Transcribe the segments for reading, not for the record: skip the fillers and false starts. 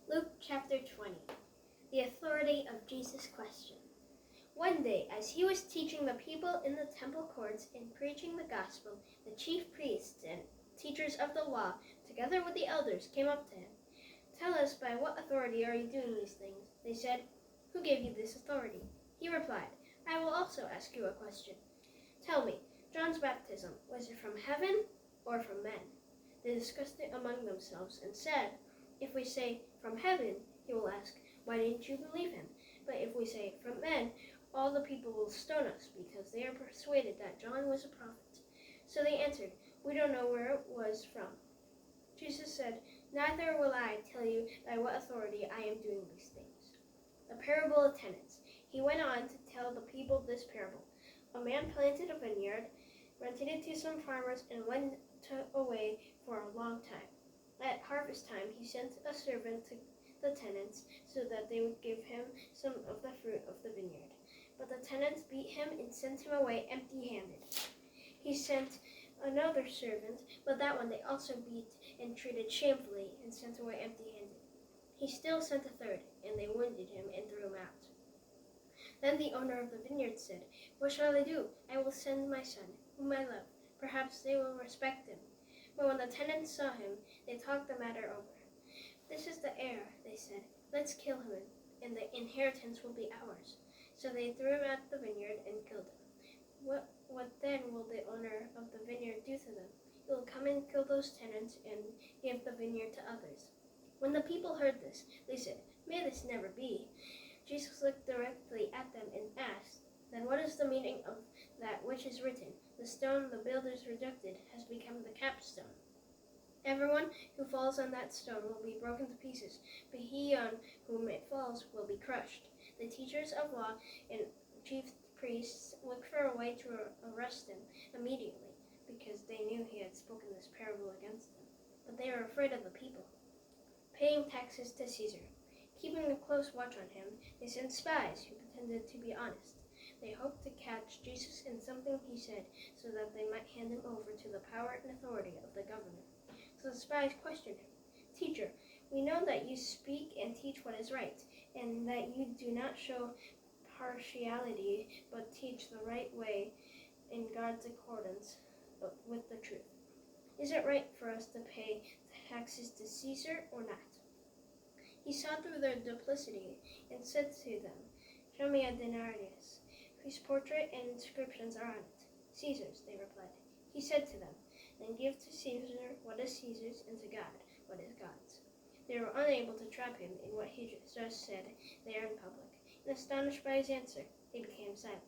Luke chapter 20. The authority of Jesus' question. One day, as he was teaching the people in the temple courts and preaching the gospel, the chief priests and teachers of the law, together with the elders, came up to him. "Tell us, by what authority are you doing these things?" They said. "Who gave you this authority?" He replied, "I will also ask you a question. Tell me, John's baptism, was it from heaven or from men?" They discussed it among themselves and said, "If we say, 'From heaven,' he will ask, 'Why didn't you believe him?' But if we say, 'From men,' all the people will stone us, because they are persuaded that John was a prophet." So they answered, "We don't know where it was from." Jesus said, "Neither will I tell you by what authority I am doing these things." The parable of tenants. He went on to tell the people this parable. A man planted a vineyard, rented it to some farmers, and went away for a long time. At harvest time, he sent a servant to the tenants so that they would give him some of the fruit of the vineyard. But the tenants beat him and sent him away empty-handed. He sent another servant, but that one they also beat and treated shamefully and sent away empty-handed. He still sent a third, and they wounded him and threw him out. Then the owner of the vineyard said, "What shall I do? I will send my son, whom I love. Perhaps they will respect him." But when the tenants saw him, they talked the matter over. "This is the heir," they said. "Let's kill him, and the inheritance will be ours." So they threw him out the vineyard and killed him. What then will the owner of the vineyard do to them? He will come and kill those tenants and give the vineyard to others. When the people heard this, they said, "May this never be." Jesus looked directly at them and asked, "Then what is the meaning of that which is written? 'The stone the builders rejected has become the capstone. Everyone who falls on that stone will be broken to pieces, but he on whom it falls will be crushed." The teachers of law and chief priests looked for a way to arrest him immediately, because they knew he had spoken this parable against them. But they were afraid of the people. Paying taxes to Caesar. Keeping a close watch on him, they sent spies who pretended to be honest. They hoped to catch Jesus in something he said, so that they might hand him over to the power and authority of the governor. So the spies questioned him. "Teacher, we know that you speak and teach what is right, and that you do not show partiality, but teach the right way in God's accordance with the truth. Is it right for us to pay taxes to Caesar or not?" He saw through their duplicity and said to them, "Show me a denarius, whose portrait and inscriptions are on it." "Caesar's," they replied. He said to them, "Then give to Caesar what is Caesar's, and to God what is God's." They were unable to trap him in what he just said there in public, and astonished by his answer, they became silent.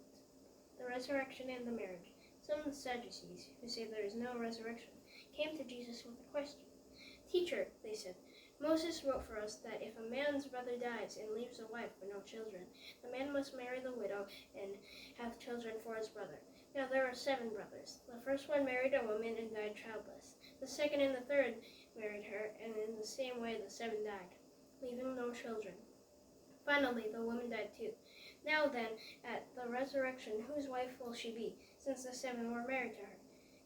The resurrection and the marriage. Some of the Sadducees, who say there is no resurrection, came to Jesus with a question. "Teacher," they said, "Moses wrote for us that if a man's brother dies and leaves a wife but no children, the man must marry the widow and have children for his brother. Now there are 7 brothers. The first one married a woman and died childless. The second and the third married her, and in the same way the 7 died, leaving no children. Finally, the woman died too. Now then, at the resurrection, whose wife will she be, since the 7 were married to her?"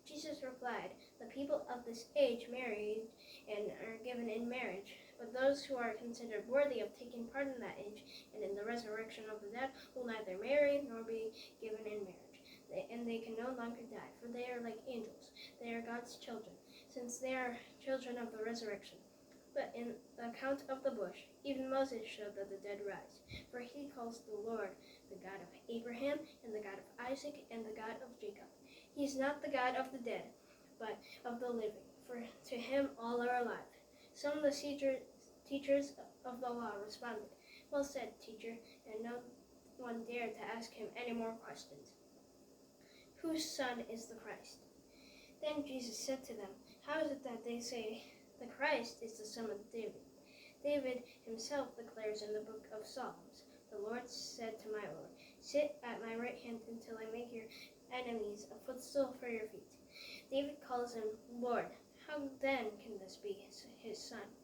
Jesus replied, "The people of this age marry and are given in marriage, but those who are considered worthy of taking part in that age and in the resurrection of the dead will neither marry nor be given in marriage. And they can no longer die, for they are like angels. They are God's children, since they are children of the resurrection. But in the account of the bush, even Moses showed that the dead rise, for he calls the Lord the God of Abraham and the God of Isaac and the God of Jacob. He is not the God of the dead, but of the living, for to him all are alive." Some of the teachers of the law responded, "Well said, teacher," and no one dared to ask him any more questions. Whose son is the Christ? Then Jesus said to them, "How is it that they say the Christ is the son of David? David himself declares in the book of Psalms, 'The Lord said to my Lord, sit at my right hand until I make your enemies a footstool for your feet.' David calls him Lord. How then can this be his son?"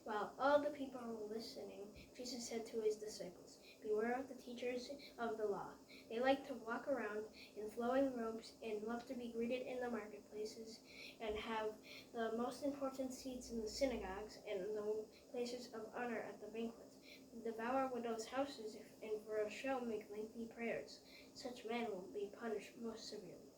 While all the people were listening, Jesus said to his disciples, beware of the teachers of the law. They like to walk around in flowing robes and love to be greeted in the marketplaces and have the most important seats in the synagogues and the places of honor at the banquets. They devour widows' houses and for a show make lengthy prayers. Such men will be punished most severely.